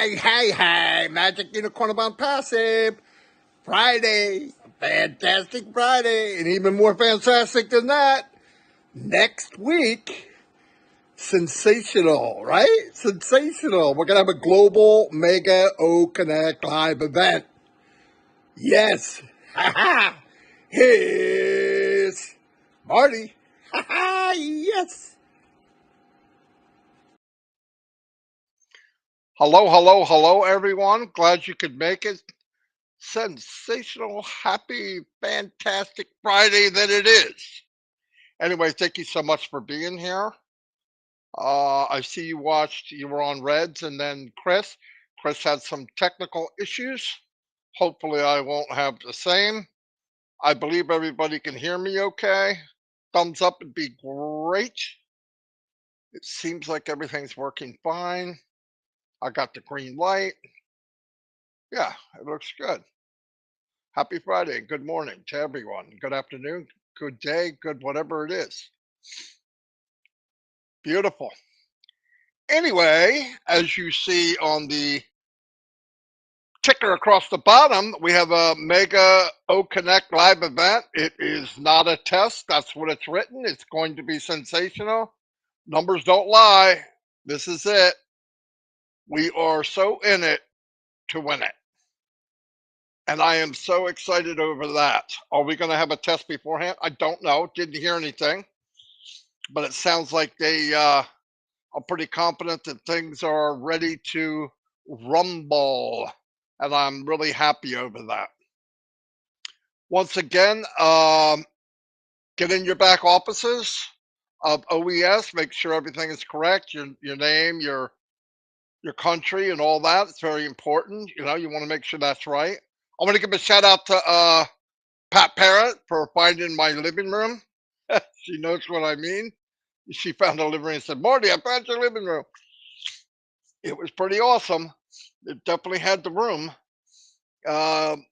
Hey, Magic Unicorn Bound Passive. Friday. Fantastic Friday. And even more fantastic than that, next week, sensational, right? Sensational. We're going to have a global Mega O Connect live event. Yes. Here's Marty. Yes. Hello, everyone. Glad you could make it. Sensational, happy, fantastic Friday that it is. Anyway, thank you so much for being here. I see you were on Reds, and then Chris. Chris had some technical issues. Hopefully, I won't have the same. I believe everybody can hear me okay. Thumbs up would be great. It seems like everything's working fine. I got the green light. Yeah, it looks good. Happy Friday. Good morning to everyone. Good afternoon, good day, good whatever it is. Beautiful. Anyway, as you see on the ticker across the bottom, we have a Mega O Connect live event. It is not a test. That's what it's written. It's going to be sensational. Numbers don't lie. This is it. We are so in it to win it. And I am so excited over that. Are we going to have a test beforehand? I don't know. Didn't hear anything. But it sounds like they are pretty confident that things are ready to rumble. And I'm really happy over that. Once again, get in your back offices of OES, make sure everything is correct, your name, your country, and all that. It's very important. You know, you want to make sure that's right. I want to give a shout out to Pat Parrott for finding my living room. She knows what I mean. She found a living room and said, Marty, I found your living room. It was pretty awesome. It definitely had the room. Um,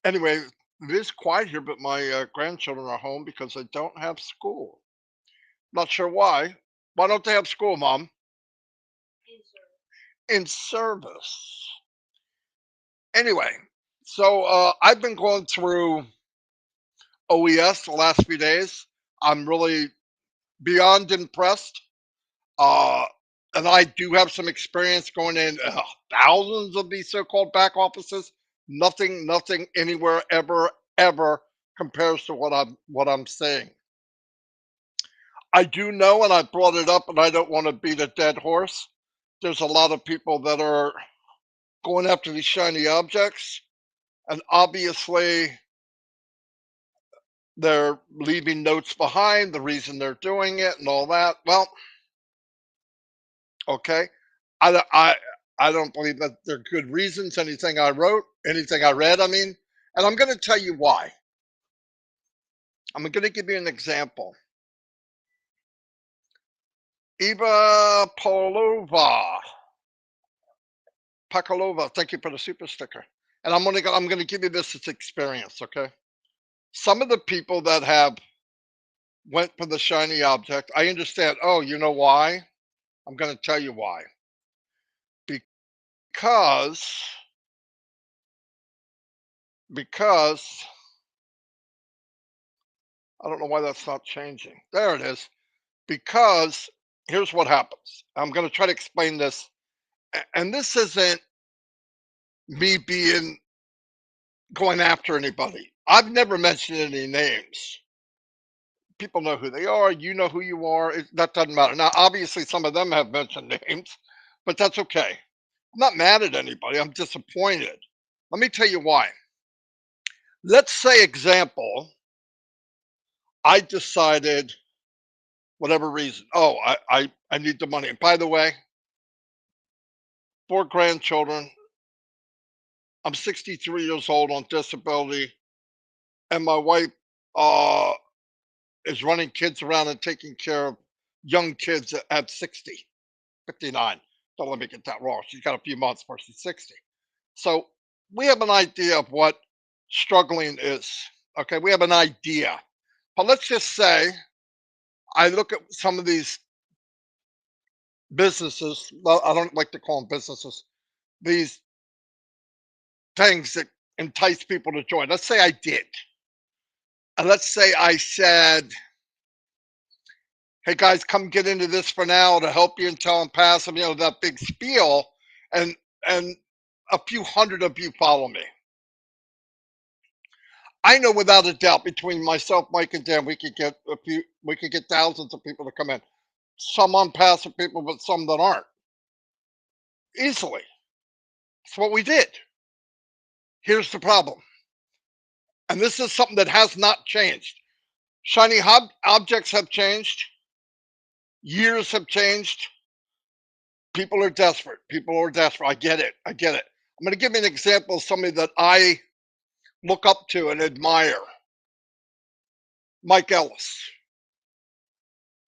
anyway, it is quiet here, but my grandchildren are home because they don't have school. Not sure why. Why don't they have school, Mom? In service. Anyway, so I've been going through OES the last few days. I'm really beyond impressed. Uh, and I do have some experience going in thousands of these so-called back offices. Nothing anywhere ever compares to what I'm saying. I do know, and I brought it up, and I don't want to beat a dead horse. There's a lot of people that are going after these shiny objects, and obviously they're leaving notes behind, the reason they're doing it, and all that. Well, okay, I don't believe that they're good reasons. Anything I wrote, anything I read, I mean, and I'm going to tell you why. I'm going to give you an example. Eva Pakalova, thank you for the super sticker. And I'm gonna give you this as experience, okay? Some of the people that have went for the shiny object, I understand. Oh, you know why? I'm gonna tell you why. Because because I don't know why that's not changing. There it is. Because here's what happens. I'm gonna try to explain this, and this isn't me being going after anybody. I've never mentioned any names. People know who they are. You know who you are. That doesn't matter. Now, obviously, some of them have mentioned names, but that's okay. I'm not mad at anybody. I'm disappointed. Let me tell you why. Let's say, example, I decided, whatever reason, oh, I need the money. And by the way, 4 grandchildren. I'm 63 years old on disability, and my wife uh, is running kids around and taking care of young kids at 60. 59. Don't let me get that wrong. She's got a few months before she's 60. So we have an idea of what struggling is. Okay, we have an idea. But let's just say I look at some of these businesses. Well, I don't like to call them businesses. These things that entice people to join. Let's say I did. And let's say I said, hey guys, come get into this for now to help you until I'm past them, that big spiel, and and a few hundred of you follow me. I know without a doubt between myself, Mike, and Dan, we could get thousands of people to come in. Some unpassive people, but some that aren't. Easily. That's what we did. Here's the problem. And this is something that has not changed. Shiny objects have changed. Years have changed. People are desperate. People are desperate. I get it. I get it. I'm going to give you an example of somebody that I look up to and admire. Mike Ellis.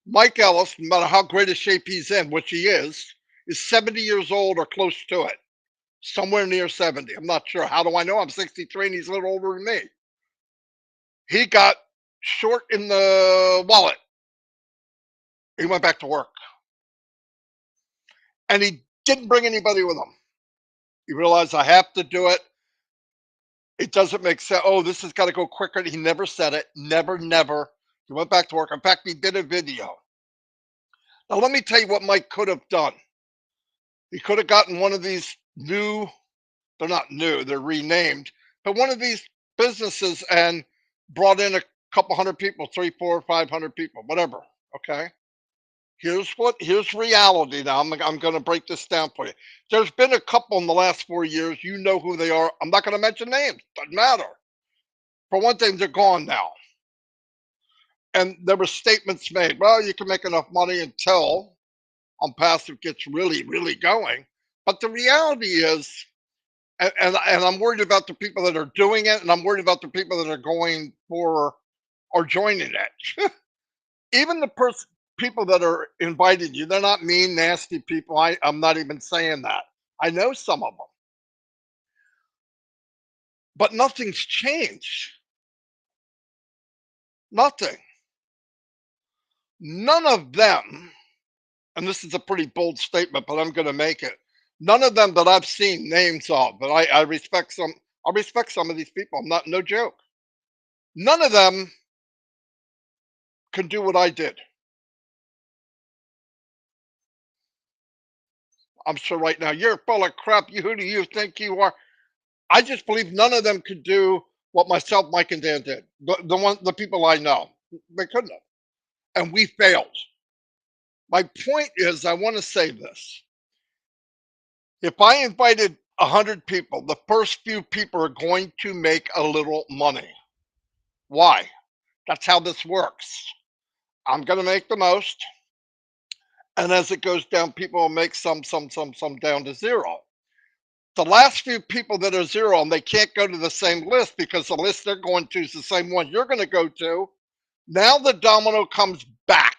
Mike Ellis, no matter how great a shape he's in, which he is 70 years old or close to it. Somewhere near 70. I'm not sure. How do I know? I'm 63 and he's a little older than me. He got short in the wallet. He went back to work. And he didn't bring anybody with him. He realized I have to do it. It doesn't make sense. Oh, this has got to go quicker. He never said it. Never, never. He went back to work. In fact, he did a video. Now, let me tell you what Mike could have done. He could have gotten one of these new, they're not new, they're renamed, but one of these businesses and brought in a couple hundred people, 3, 4, 500 people, whatever. Okay. Here's reality now. I'm going to break this down for you. There's been a couple in the last 4 years. You know who they are. I'm not going to mention names. Doesn't matter. For one thing, they're gone now. And there were statements made. Well, you can make enough money until passive gets really, really going. But the reality is, and I'm worried about the people that are doing it, and I'm worried about the people that are going for or joining it. Even the people that are inviting you, they're not mean, nasty people. I'm not even saying that. I know some of them, but nothing's changed. Nothing. None of them, and this is a pretty bold statement, but I'm going to make it. None of them that I've seen names of, but I respect some. I respect some of these people. I'm not, no joke. None of them can do what I did. I'm sure right now you're full of crap. Who do you think you are? I just believe none of them could do what myself, Mike, and Dan did. The people I know, they couldn't have, and we failed. My point is, I want to say this: if I invited 100 people, the first few people are going to make a little money. Why? That's how this works. I'm going to make the most, and as it goes down, people will make some down to zero. The last few people that are zero and they can't go to the same list because the list they're going to is the same one you're going to go to. Now the domino comes back.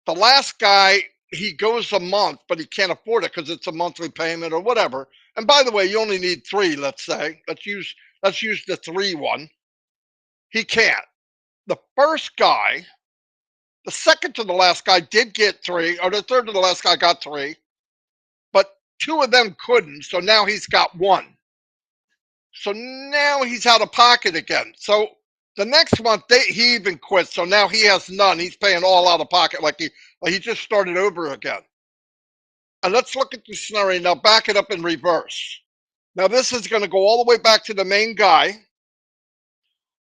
The last guy, he goes a month, but he can't afford it because it's a monthly payment or whatever. And by the way, you only need 3, let's say. Let's use the 3 one. He can't. The first guy, the second to the last guy did get 3, or the third to the last guy got 3, but 2 of them couldn't. So now he's got 1. So now he's out of pocket again. So the next month he even quits. So now he has none. He's paying all out of pocket like he just started over again. And let's look at the scenario now. Back it up in reverse. Now this is going to go all the way back to the main guy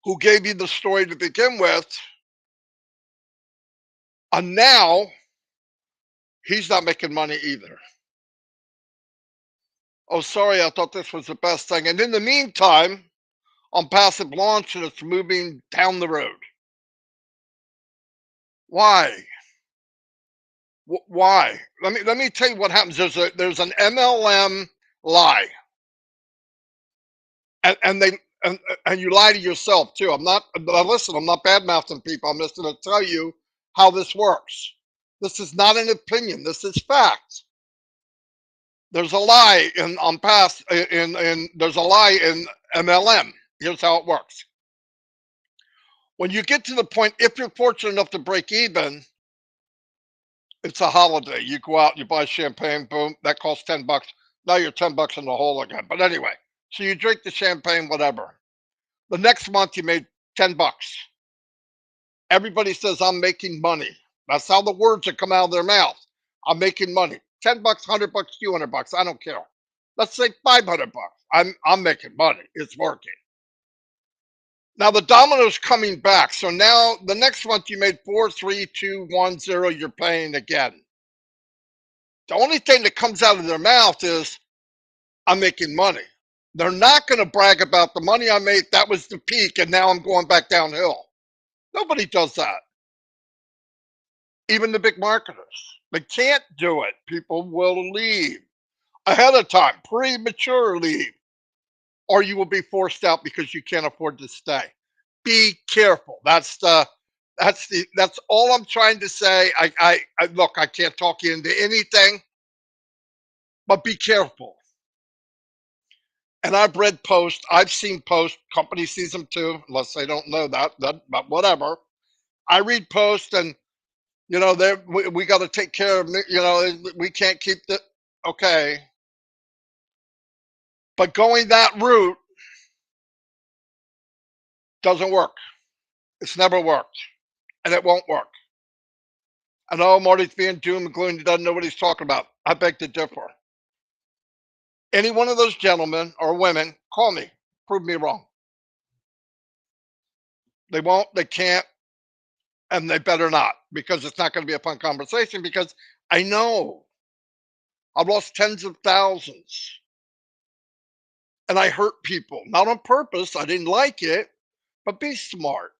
who gave you the story to begin with. And now he's not making money either. Oh, sorry, I thought this was the best thing. And in the meantime, on passive launch, and it's moving down the road. Why? Why? Let me tell you what happens. There's an MLM lie, and you lie to yourself too. I'm not. Listen, I'm not bad mouthing people. I'm just going to tell you how this works. This is not an opinion. This is fact. There's a lie there's a lie in MLM. Here's how it works. When you get to the point, if you're fortunate enough to break even, It's a holiday. You go out, you buy champagne, boom, that costs $10. Now you're $10 in the hole again. But anyway, so you drink the champagne, whatever. The next month you made $10. Everybody says I'm making money. That's how the words that come out of their mouth. I'm making money. $10, $100, $200. I don't care. Let's say $500. I'm making money. It's working. Now the domino's coming back. So now the next month you made 4, 3, 2, 1, 0. You're paying again. The only thing that comes out of their mouth is I'm making money. They're not going to brag about the money I made. That was the peak, and now I'm going back downhill. Nobody does that. Even the big marketers. They can't do it. People will leave ahead of time, premature leave, or you will be forced out because you can't afford to stay. Be careful. That's all I'm trying to say. I look. I can't talk you into anything, but be careful. And I've read posts. I've seen posts. Company sees them too, unless they don't know that. But whatever. I read posts, and we got to take care of. We can't keep the. Okay, but going that route doesn't work. It's never worked, and it won't work. I know Marty's being doom and gloom. He doesn't know what he's talking about. I beg to differ. Any one of those gentlemen or women, call me. Prove me wrong. They won't. They can't. And they better not, because it's not going to be a fun conversation, because I know I've lost tens of thousands and I hurt people, not on purpose. I didn't like it, but be smart.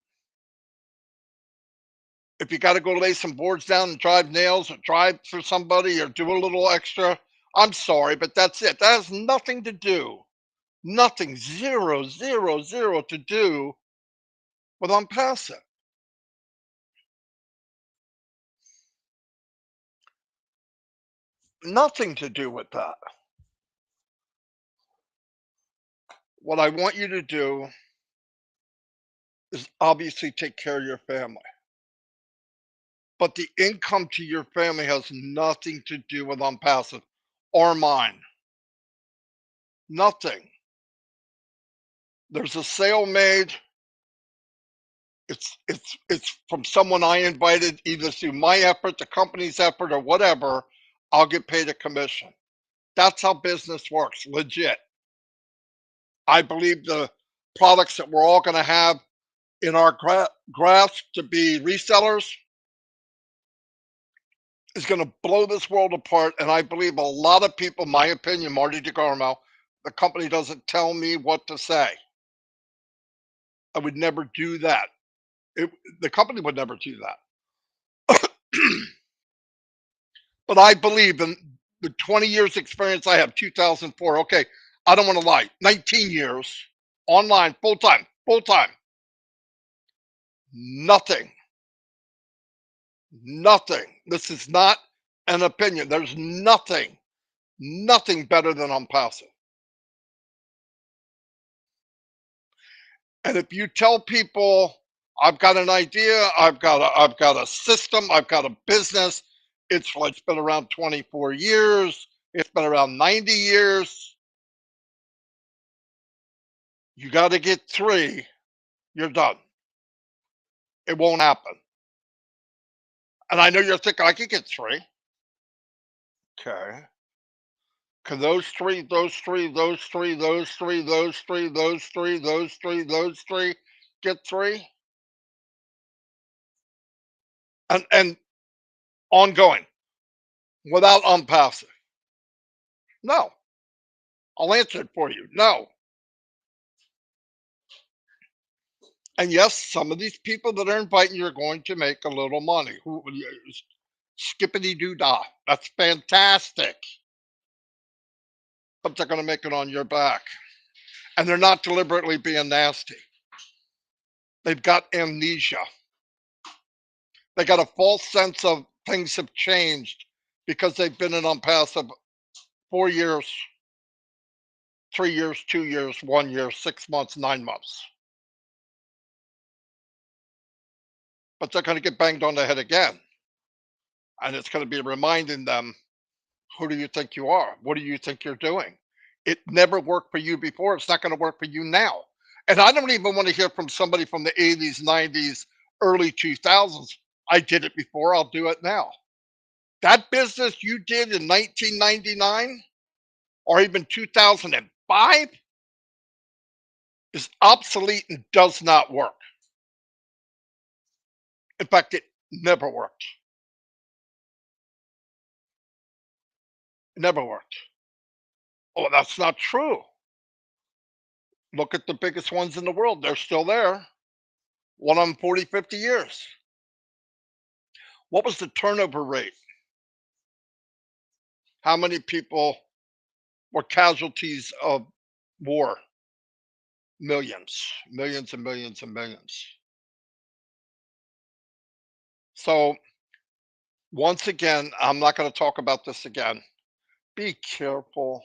If you got to go lay some boards down and drive nails or drive for somebody or do a little extra, I'm sorry, but that's it. That has nothing to do, nothing, zero, zero, zero to do with I'm passive. Nothing to do with that. What I want you to do is obviously take care of your family. But the income to your family has nothing to do with I'm passive or mine. Nothing. There's a sale made. It's from someone I invited, either through my effort, the company's effort, or whatever. I'll get paid a commission. That's how business works, legit. I believe the products that we're all going to have in our grasp to be resellers is going to blow this world apart. And I believe a lot of people, my opinion, Marty Degarmo, the company doesn't tell me what to say. I would never do that. It, the company would never do that. But I believe in the 20 years experience I have, 2004. Okay, I don't want to lie. 19 years online, full time, full time. Nothing, nothing. This is not an opinion. There's nothing better than I'm passive. And if you tell people I've got an idea, I've got a system, I've got a business, it's been around 24 years, it's been around 90 years. You got to get three, you're done. It won't happen. And I know you're thinking I could get three. Okay. Can those three get three? And ongoing without unpassive. No. I'll answer it for you. No. And yes, some of these people that are inviting you are going to make a little money. Who skippity doo dah. That's fantastic. But they're going to make it on your back. And they're not deliberately being nasty. They've got amnesia. They got a false sense of things have changed because they've been in unpassive 4 years, 3 years, 2 years, 1 year, 6 months, 9 months. But they're going to get banged on the head again. And it's going to be reminding them, who do you think you are? What do you think you're doing? It never worked for you before. It's not going to work for you now. And I don't even want to hear from somebody from the 80s, 90s, early 2000s. I did it before. I'll do it now. That business you did in 1999 or even 2005 is obsolete and does not work. In fact, it never worked. It never worked. Oh, that's not true. Look at the biggest ones in the world. They're still there. One of them 40, 50 years. What was the turnover rate? How many people were casualties of war? Millions, millions and millions and millions. So, once again, I'm not going to talk about this again. Be careful.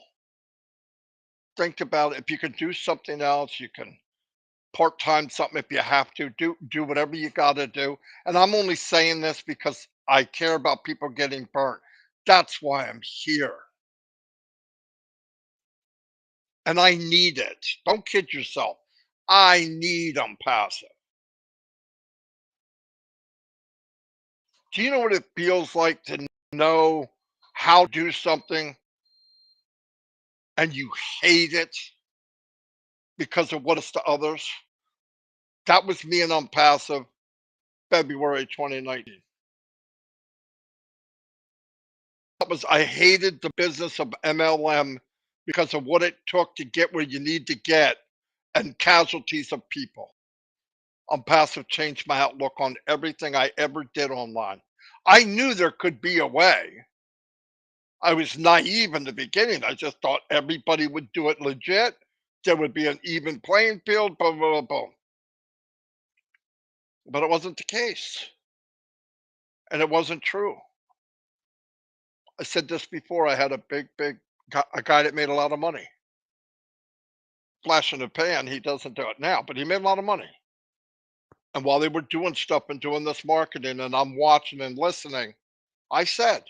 Think about it. If you can do something else, you can part-time something if you have to. Do whatever you got to do. And I'm only saying this because I care about people getting burnt. That's why I'm here. And I need it. Don't kid yourself. I need them passive. Do you know what it feels like to know how to do something and you hate it because of what it's to others? That was me and I'm passive February 2019. That was I hated the business of MLM because of what it took to get where you need to get and casualties of people. Passive changed my outlook on everything I ever did online. I knew there could be a way. I was naive in the beginning. I just thought everybody would do it legit. There would be an even playing field, boom, boom, boom. But it wasn't the case. And it wasn't true. I said this before. I had a a guy that made a lot of money. Flash in the pan. He doesn't do it now, but he made a lot of money. And while they were doing stuff and doing this marketing, and I'm watching and listening, I said,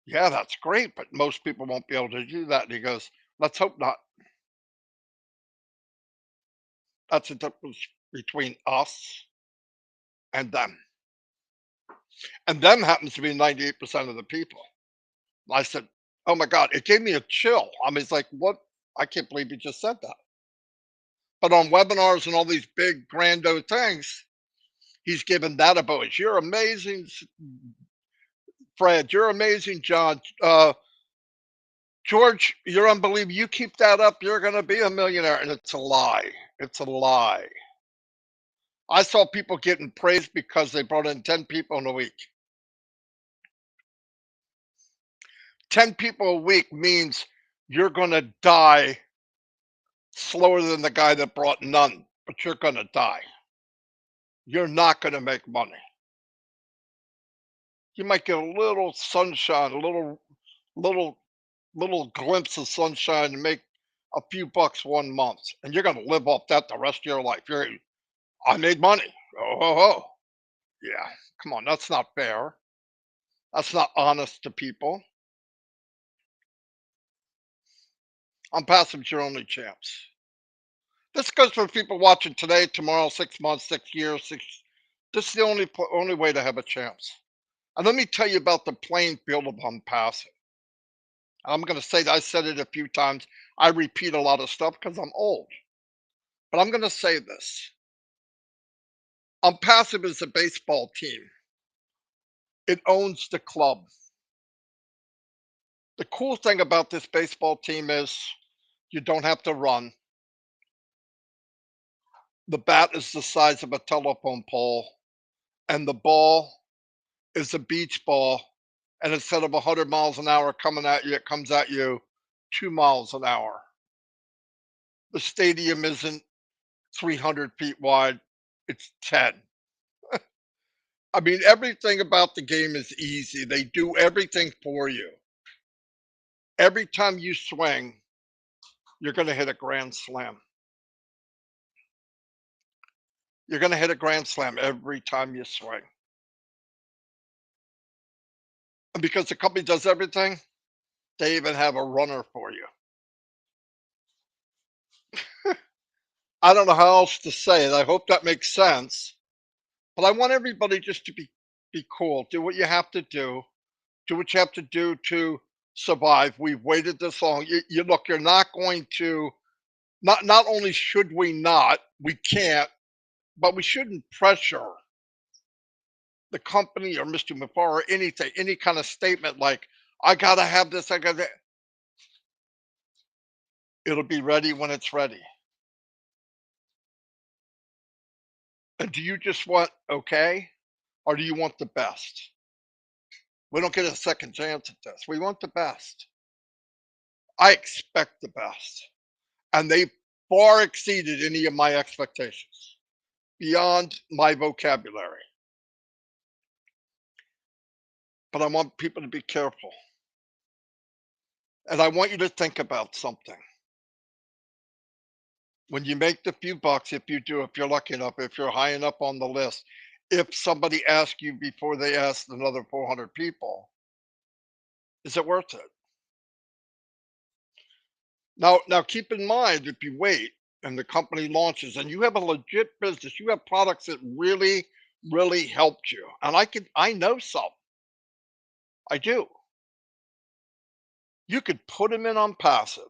yeah, that's great, but most people won't be able to do that. And he goes, let's hope not. That's the difference between us and them. And them happens to be 98% of the people. I said, oh my God, it gave me a chill. I mean, it's like, what? I can't believe you just said that. But on webinars and all these big, grando things, he's given that a voice. You're amazing, Fred. You're amazing, John. George, you're unbelievable. You keep that up, you're going to be a millionaire. And it's a lie. It's a lie. I saw people getting praised because they brought in 10 people in a week. 10 people a week means you're going to die slower than the guy that brought none, but you're going to die. You're not going to make money. You might get a little sunshine, a little, little glimpse of sunshine and make a few bucks 1 month, and you're going to live off that the rest of your life. I made money. Oh, yeah. Come on, that's not fair. That's not honest to people. On passive's your only chance. This goes for people watching today, tomorrow, 6 months, 6 years. This is the only way to have a chance. And let me tell you about the playing field of passive. I'm going to say that I said it a few times. I repeat a lot of stuff because I'm old. But I'm going to say this. Passive is a baseball team. It owns the club. The cool thing about this baseball team is you don't have to run. The bat is the size of a telephone pole, and the ball is a beach ball. And instead of 100 miles an hour coming at you, it comes at you 2 miles an hour. The stadium isn't 300 feet wide, it's 10. I mean, everything about the game is easy. They do everything for you. Every time you swing, you're going to hit a grand slam. You're going to hit a grand slam every time you swing. And because the company does everything, they even have a runner for you. I don't know how else to say it. I hope that makes sense. But I want everybody just to be cool. Do what you have to do. Do what you have to do to survive. We've waited this long. You look. You're not going to. Not only should we not, we can't, but we shouldn't pressure the company or Mr. Mafar or anything, any kind of statement like, I gotta have this, I gotta, it'll be ready when it's ready. And do you just want okay? Or do you want the best? We don't get a second chance at this. We want the best. I expect the best. And they far exceeded any of my expectations beyond my vocabulary. But I want people to be careful. And I want you to think about something. When you make the few bucks, if you do, if you're lucky enough, if you're high enough on the list, if somebody asks you before they ask another 400 people, is it worth it? Now keep in mind if you wait and the company launches and you have a legit business, you have products that really helped you. And I know some. I do. You could put them in on passive.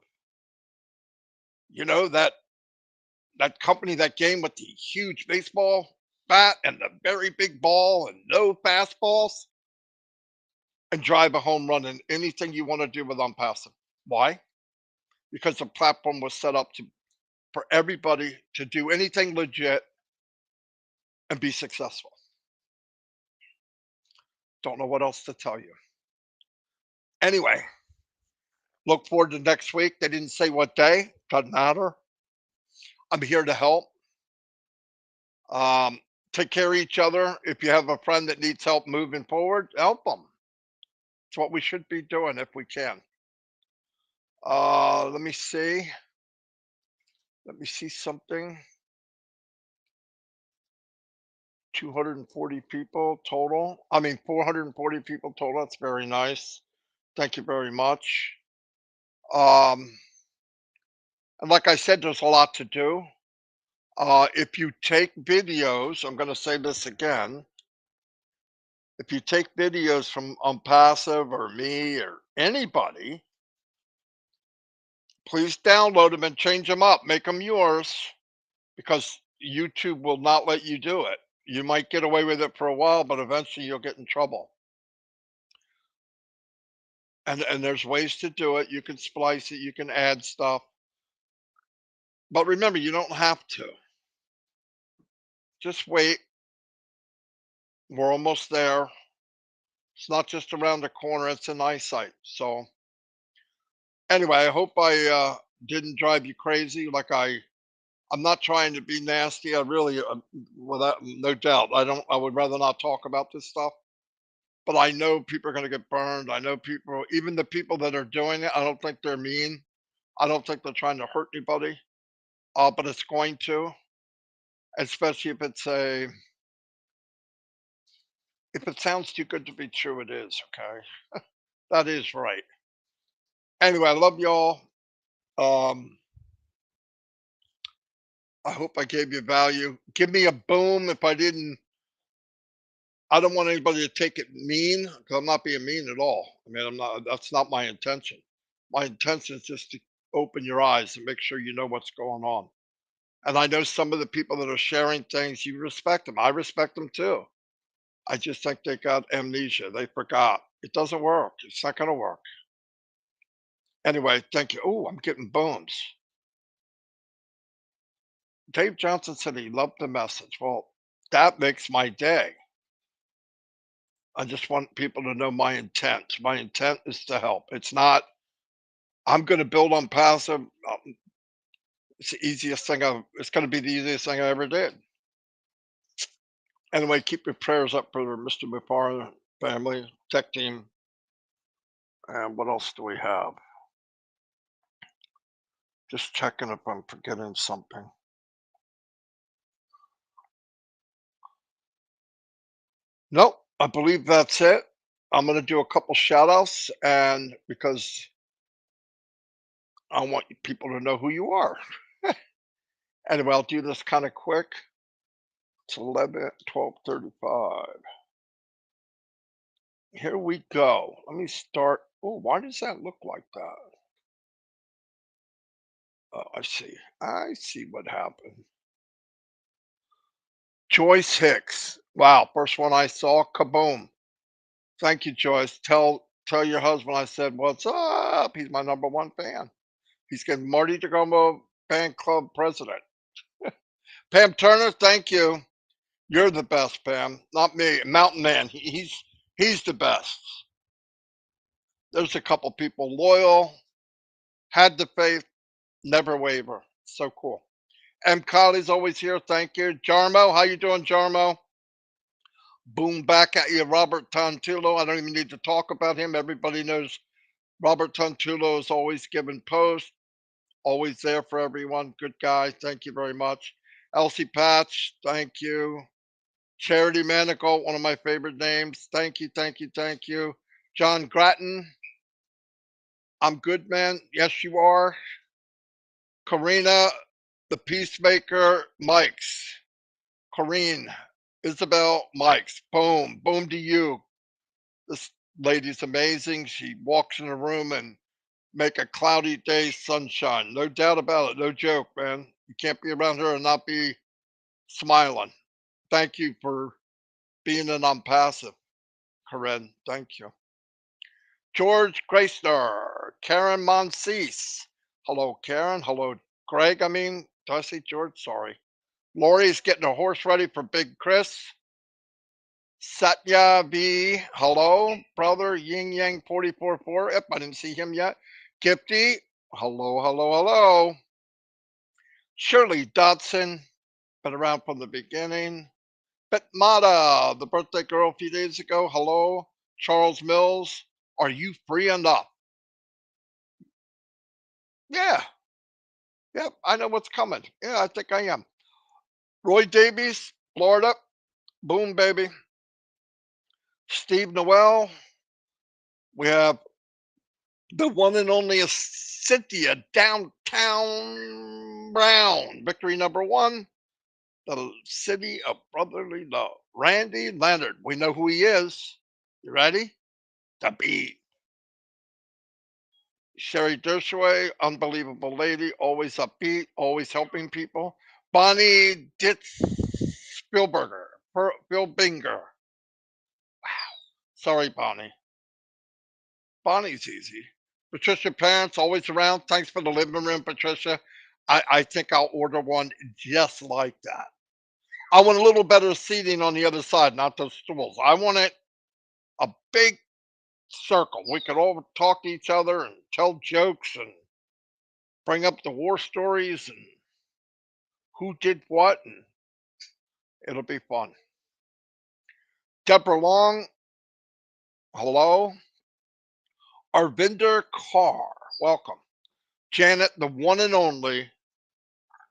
You know that company, that game with the huge baseball bat and the very big ball and no fastballs and drive a home run in anything you want to do with on passive. Why? Because the platform was set up to for everybody to do anything legit and be successful. Don't know what else to tell you. Anyway, look forward to next week. They didn't say what day. Doesn't matter. I'm here to help. Um, Take care of each other. If you have a friend that needs help moving forward, help them. It's what we should be doing if we can. Let me see. Let me see something. 240 people total. I mean, 440 people total. That's very nice. Thank you very much. Um, and like I said, there's a lot to do. If you take videos, I'm going to say this again. If you take videos from Unpassive or me or anybody, please download them and change them up. Make them yours because YouTube will not let you do it. You might get away with it for a while, but eventually you'll get in trouble. And there's ways to do it. You can splice it, you can add stuff. But remember, you don't have to. Just wait. We're almost there. It's not just around the corner, it's in eyesight. So anyway, I hope I didn't drive you crazy. I'm not trying to be nasty. I really, without no doubt, I don't. I would rather not talk about this stuff. But I know people are going to get burned. I know people, even the people that are doing it. I don't think they're mean. I don't think they're trying to hurt anybody. But it's going to, especially if it sounds too good to be true, it is. Okay, that is right. Anyway, I love y'all. Um, I hope I gave you value. Give me a boom if I didn't. I don't want anybody to take it mean because I'm not being mean at all. I mean, I'm not. That's not my intention. My intention is just to open your eyes and make sure you know what's going on. And I know some of the people that are sharing things, you respect them. I respect them too. I just think they got amnesia. They forgot. It doesn't work. It's not going to work. Anyway, thank you. Oh, I'm getting bones. Dave Johnson said he loved the message. Well, that makes my day. I just want people to know my intent. My intent is to help. It's not, I'm going to build on passive. It's the easiest thing it's going to be the easiest thing I ever did. Anyway, keep your prayers up for Mr. Mufar family, tech team. And what else do we have? Just checking if I'm forgetting something. Nope, I believe that's it. I'm gonna do a couple shout outs and because I want people to know who you are. Anyway, I'll do this kind of quick. It's 11, 12:35. Here we go. Let me start. Oh, why does that look like that? Oh, I see. I see what happened. Joyce Hicks. Wow, first one I saw. Kaboom. Thank you, Joyce. Tell your husband I said what's up. He's my number one fan. He's getting Marty Degarmo fan club president. Pam Turner, thank you. You're the best, Pam. Not me. Mountain Man. He's the best. There's a couple people loyal, had the faith, never waver. So cool. M. Colley's always here. Thank you. Jarmo, how you doing, Jarmo? Boom back at you, Robert Tantulo. I don't even need to talk about him. Everybody knows Robert Tantulo is always giving posts, always there for everyone. Good guy. Thank you very much. Elsie Patch, thank you. Charity Manigault, one of my favorite names. Thank you, thank you, thank you. John Grattan, I'm good, man. Yes, you are. Karina, the Peacemaker, Mikes. Corrine, Isabel, Mikes. Boom, boom to you. This lady's amazing. She walks in a room and make a cloudy day sunshine. No doubt about it. No joke, man. You can't be around her and not be smiling. Thank you for being an unpassive, Corinne. Thank you. George Graystar, Karen Monsees. Hello, Karen. Hello, Greg. I mean, did I say George? Sorry. Lori's getting a horse ready for Big Chris. Satya V. Hello, brother. Ying Yang 444. Yep, I didn't see him yet. Gifty. Hello, hello, hello. Shirley Dodson. Been around from the beginning. Betmata, the birthday girl a few days ago. Hello. Charles Mills. Are you free enough? Yeah. Yep, I know what's coming. Yeah, I think I am. Roy Davies, Florida. Boom, baby. Steve Noel. We have the one and only Cynthia Downtown Brown. Victory number one. The city of brotherly love. Randy Leonard. We know who he is. You ready? The beat. Sherry Dershoway, unbelievable lady, always upbeat, always helping people. Bonnie Ditz Spielberger, Bill Binger. Sorry, Bonnie. Bonnie's easy. Patricia Parents, always around. Thanks for the living room, Patricia. I think I'll order one just like that. I want a little better seating on the other side, not those stools. I want it a big circle. We could all talk to each other and tell jokes and bring up the war stories and who did what, and it'll be fun. Deborah Long, hello. Arvinder Kaur, welcome. Janet, the one and only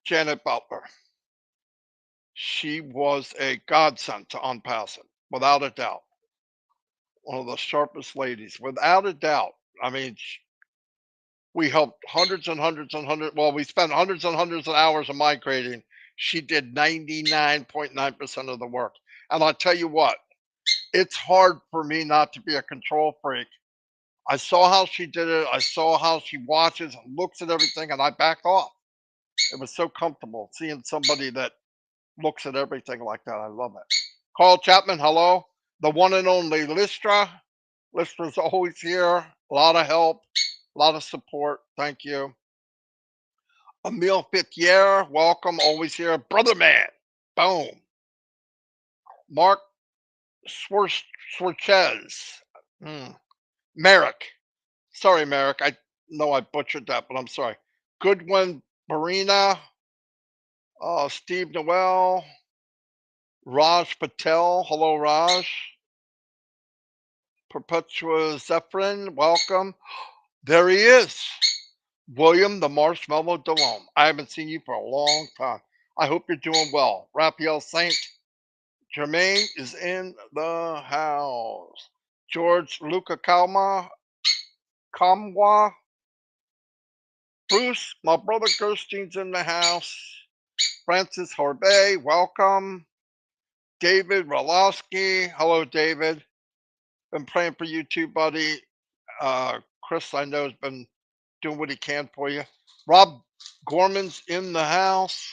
Janet Butler. She was a godsend to Unpassing, without a doubt. One of the sharpest ladies, without a doubt. I mean, we helped hundreds and hundreds and hundreds. Well, we spent hundreds and hundreds of hours of migrating. She did 99.9% of the work. And I'll tell you what, it's hard for me not to be a control freak. I saw how she did it. I saw how she watches and looks at everything, and I backed off. It was so comfortable seeing somebody that looks at everything like that. I love it. Carl Chapman, hello. The one and only Listra. Listra's always here. A lot of help, a lot of support. Thank you. Emile Fithier, welcome. Always here. Brother Man. Boom. Mark Swarchez. Hmm. Merrick. Sorry, Merrick. I know I butchered that, but I'm sorry. Goodwin Marina. Steve Noel. Raj Patel. Hello, Raj. Perpetua Zephyrin. Welcome. There he is. William the Marshmallow Delhomme. I haven't seen you for a long time. I hope you're doing well. Raphael Saint Germain is in the house. George Luca Kamwa, Bruce, my brother Gerstein's in the house. Francis Horbay, welcome. David Ralowski, hello, David. Been praying for you too, buddy. Chris, I know, has been doing what he can for you. Rob Gorman's in the house.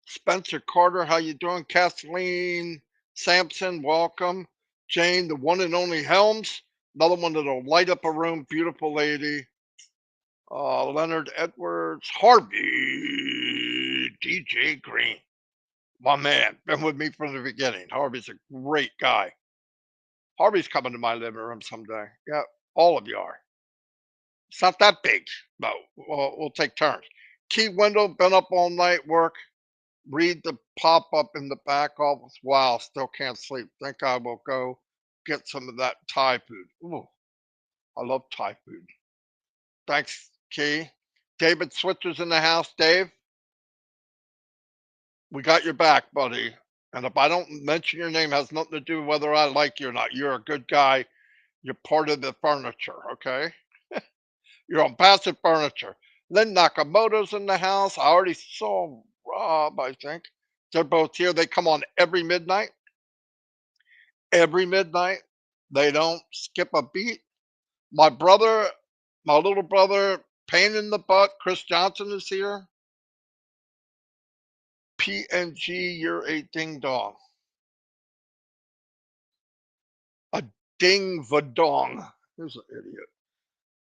Spencer Carter, how you doing? Kathleen Sampson, welcome. Jane, the one and only Helms, another one that'll light up a room. Beautiful lady. Leonard Edwards, Harvey, DJ Green, my man, been with me from the beginning. Harvey's a great guy. Harvey's coming to my living room someday. Yeah, all of you are. It's not that big, but we'll take turns. Key Wendell, been up all night, work. Read the pop up in the back office. Wow, still can't sleep. Think I will go get some of that Thai food. Ooh, I love Thai food. Thanks, Key. David Switzer's in the house. Dave, we got your back, buddy. And if I don't mention your name, it has nothing to do with whether I like you or not. You're a good guy. You're part of the furniture, okay? You're on passive furniture. Lynn Nakamoto's in the house. I already saw Rob, I think. They're both here. They come on every midnight. Every midnight. They don't skip a beat. My brother, my little brother, pain in the butt, Chris Johnson is here. PNG, you're a ding dong. A ding vadong. Who's an idiot?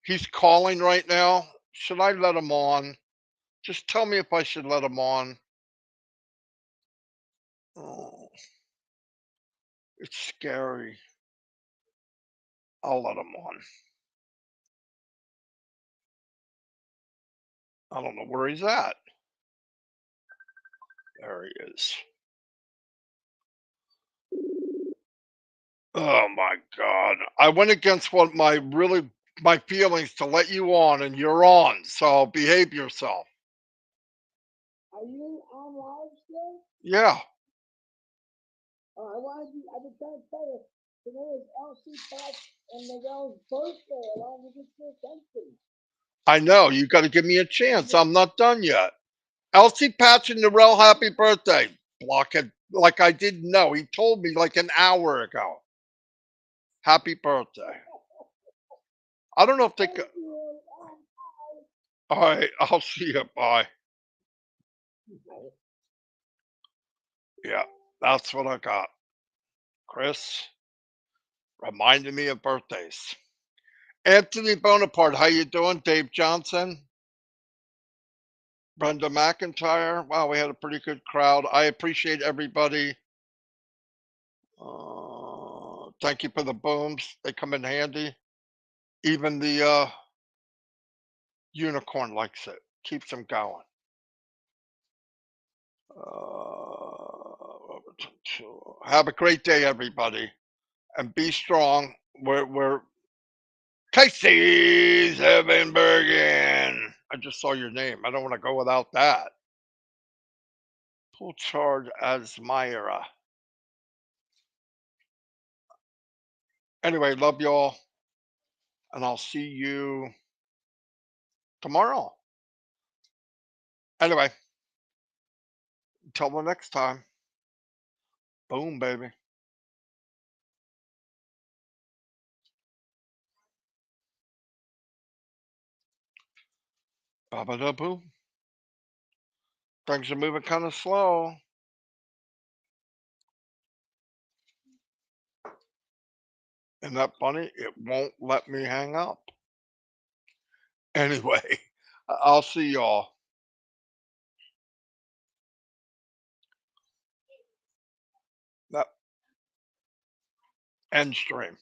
He's calling right now. Should I let him on? Just tell me if I should let him on. Oh, it's scary. I'll let him on. I don't know where he's at. There he is. Oh my God. I went against what my feelings to let you on, and you're on. So behave yourself. Are you on live still? Yeah. I wanted you, I've been trying to tell you, today is LC Patch and Miguel's birthday. I wanted to get your attention. I know. You got to give me a chance. I'm not done yet. Elsie Patch and Narelle, happy birthday. Blockhead. Like I didn't know. He told me like an hour ago. Happy birthday. I don't know if they could. All right. I'll see you. Bye. Yeah. That's what I got. Chris reminded me of birthdays. Anthony Bonaparte, how you doing? Dave Johnson, Brenda McIntyre. Wow, we had a pretty good crowd. I appreciate everybody. Thank you for the booms. They come in handy. Even the unicorn likes it. Keeps them going. Have a great day, everybody, and be strong. We're Casey Zevenbergen. I just saw your name. I don't want to go without that. Full charge as Myra. Anyway, love y'all, and I'll see you tomorrow. Anyway, until the next time. Boom, baby. Ba ba da boom. Things are moving kind of slow. Isn't that funny? It won't let me hang up. Anyway, I'll see y'all. That end stream.